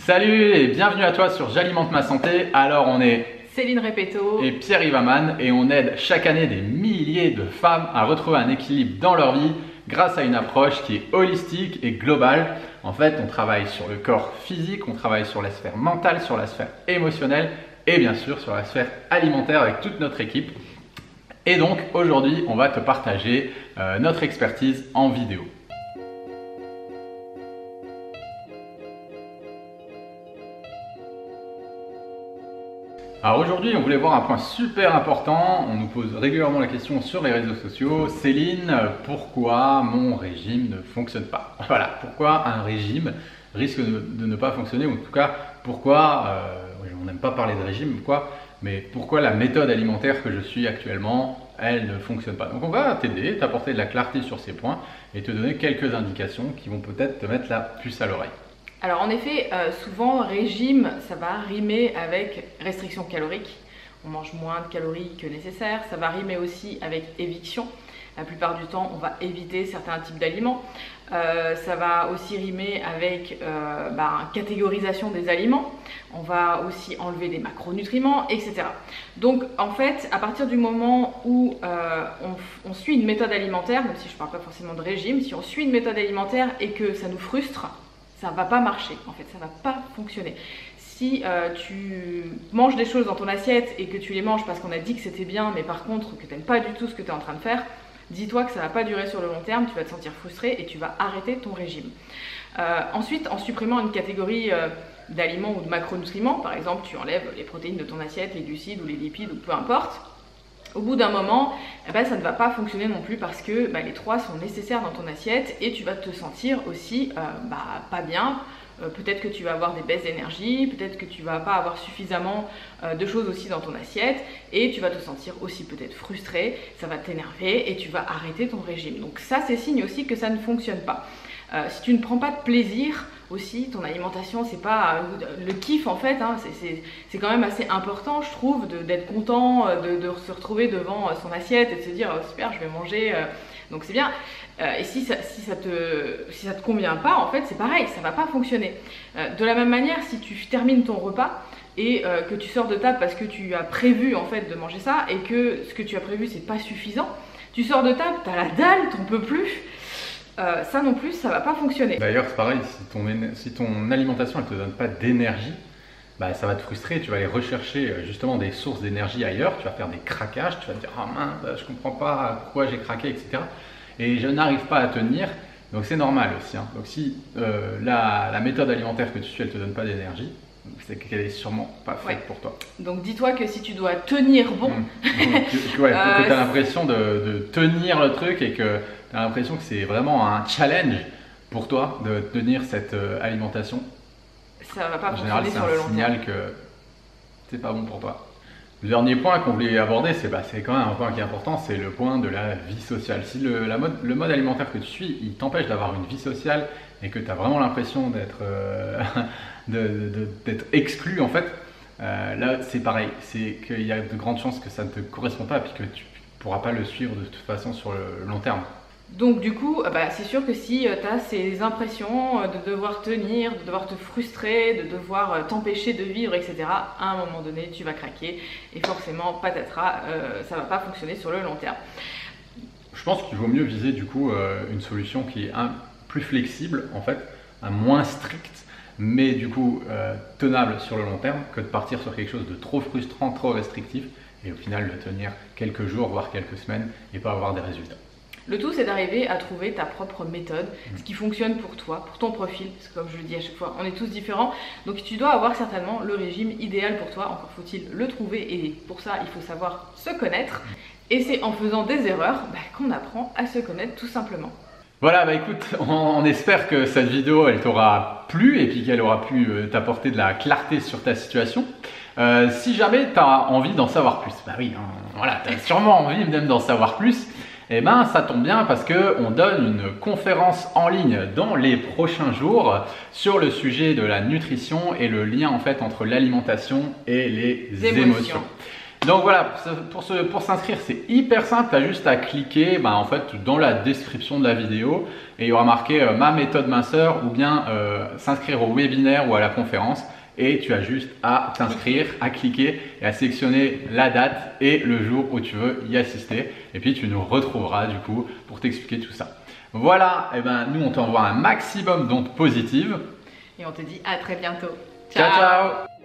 Salut et bienvenue à toi sur J'alimente ma santé. Alors on est Céline Repetto et Pierre Ivaman et on aide chaque année des milliers de femmes à retrouver un équilibre dans leur vie grâce à une approche qui est holistique et globale. En fait, on travaille sur le corps physique, on travaille sur la sphère mentale, sur la sphère émotionnelle et bien sûr sur la sphère alimentaire avec toute notre équipe. Et donc aujourd'hui, on va te partager notre expertise en vidéo. Alors aujourd'hui, on voulait voir un point super important. On nous pose régulièrement la question sur les réseaux sociaux. Céline, pourquoi mon régime ne fonctionne pas? Voilà, pourquoi un régime risque de ne pas fonctionner, ou en tout cas, pourquoi, on n'aime pas parler de régime, mais pourquoi la méthode alimentaire que je suis actuellement, elle ne fonctionne pas. Donc on va t'aider, t'apporter de la clarté sur ces points et te donner quelques indications qui vont peut-être te mettre la puce à l'oreille. Alors en effet, souvent régime, ça va rimer avec restriction calorique. On mange moins de calories que nécessaire. Ça va rimer aussi avec éviction. La plupart du temps, on va éviter certains types d'aliments. Ça va aussi rimer avec catégorisation des aliments. On va aussi enlever des macronutriments, etc. Donc en fait, à partir du moment où on suit une méthode alimentaire, même si je ne parle pas forcément de régime, si on suit une méthode alimentaire et que ça nous frustre, ça va pas marcher, en fait, ça va pas fonctionner. Si tu manges des choses dans ton assiette et que tu les manges parce qu'on a dit que c'était bien, mais par contre que tu n'aimes pas du tout ce que tu es en train de faire, dis-toi que ça va pas durer sur le long terme, tu vas te sentir frustré et tu vas arrêter ton régime. Ensuite, en supprimant une catégorie d'aliments ou de macronutriments, par exemple, tu enlèves les protéines de ton assiette, les glucides ou les lipides ou peu importe, au bout d'un moment, ça ne va pas fonctionner non plus parce que les trois sont nécessaires dans ton assiette et tu vas te sentir aussi pas bien. Peut-être que tu vas avoir des baisses d'énergie, peut-être que tu vas pas avoir suffisamment de choses aussi dans ton assiette et tu vas te sentir aussi peut-être frustré, ça va t'énerver et tu vas arrêter ton régime. Donc ça, c'est signe aussi que ça ne fonctionne pas. Si tu ne prends pas de plaisir aussi, ton alimentation, c'est pas le kiff en fait, c'est quand même assez important, je trouve, d'être content, de se retrouver devant son assiette et de se dire super, je vais manger, donc c'est bien. Et si ça te convient pas, en fait, c'est pareil, ça va pas fonctionner. De la même manière, si tu termines ton repas et que tu sors de table parce que tu as prévu en fait de manger ça et que ce que tu as prévu c'est pas suffisant, tu sors de table, tu as la dalle, t'en peux plus. Ça non plus, ça va pas fonctionner. D'ailleurs, c'est pareil, si ton alimentation elle te donne pas d'énergie, ça va te frustrer, tu vas aller rechercher justement des sources d'énergie ailleurs, tu vas faire des craquages, tu vas te dire ah mince, je comprends pas pourquoi j'ai craqué, etc. Et je n'arrive pas à tenir, donc c'est normal aussi. Donc si la méthode alimentaire que tu suis, elle te donne pas d'énergie, c'est qu'elle est sûrement pas faite pour toi. Donc dis-toi que si tu dois tenir bon, que tu as l'impression de tenir le truc et que tu as l'impression que c'est vraiment un challenge pour toi de tenir cette alimentation, ça va pas en général fonctionner sur le long terme. C'est un signal que c'est pas bon pour toi. Le dernier point qu'on voulait aborder, c'est quand même un point qui est important, c'est le point de la vie sociale. Si le mode alimentaire que tu suis, il t'empêche d'avoir une vie sociale et que tu as vraiment l'impression d'être exclu en fait, là c'est pareil, c'est qu'il y a de grandes chances que ça ne te correspond pas et puis que tu ne pourras pas le suivre de toute façon sur le long terme. Donc du coup, c'est sûr que si tu as ces impressions de devoir tenir, de devoir te frustrer, de devoir t'empêcher de vivre, etc., à un moment donné, tu vas craquer et forcément, patatras, ça ne va pas fonctionner sur le long terme. Je pense qu'il vaut mieux viser du coup une solution qui est plus flexible, en fait, moins stricte, mais du coup tenable sur le long terme, que de partir sur quelque chose de trop frustrant, trop restrictif, et au final de tenir quelques jours, voire quelques semaines, et pas avoir des résultats. Le tout, c'est d'arriver à trouver ta propre méthode, ce qui fonctionne pour toi, pour ton profil, parce que comme je le dis à chaque fois, on est tous différents. Donc tu dois avoir certainement le régime idéal pour toi, encore faut-il le trouver, et pour ça, il faut savoir se connaître. Et c'est en faisant des erreurs qu'on apprend à se connaître tout simplement. Voilà, écoute, on espère que cette vidéo, elle t'aura plu et puis qu'elle aura pu t'apporter de la clarté sur ta situation. Si jamais tu as envie d'en savoir plus, oui, voilà, tu as sûrement envie même d'en savoir plus. Ça tombe bien parce qu'on donne une conférence en ligne dans les prochains jours sur le sujet de la nutrition et le lien en fait entre l'alimentation et les émotions. Donc voilà, pour s'inscrire, c'est hyper simple. Tu as juste à cliquer en fait, dans la description de la vidéo et il y aura marqué ma méthode minceur ou bien s'inscrire au webinaire ou à la conférence. Et tu as juste à t'inscrire, à cliquer et à sélectionner la date et le jour où tu veux y assister. Et puis tu nous retrouveras du coup pour t'expliquer tout ça. Voilà, et nous on t'envoie un maximum d'ondes positives. Et on te dit à très bientôt. Ciao, ciao.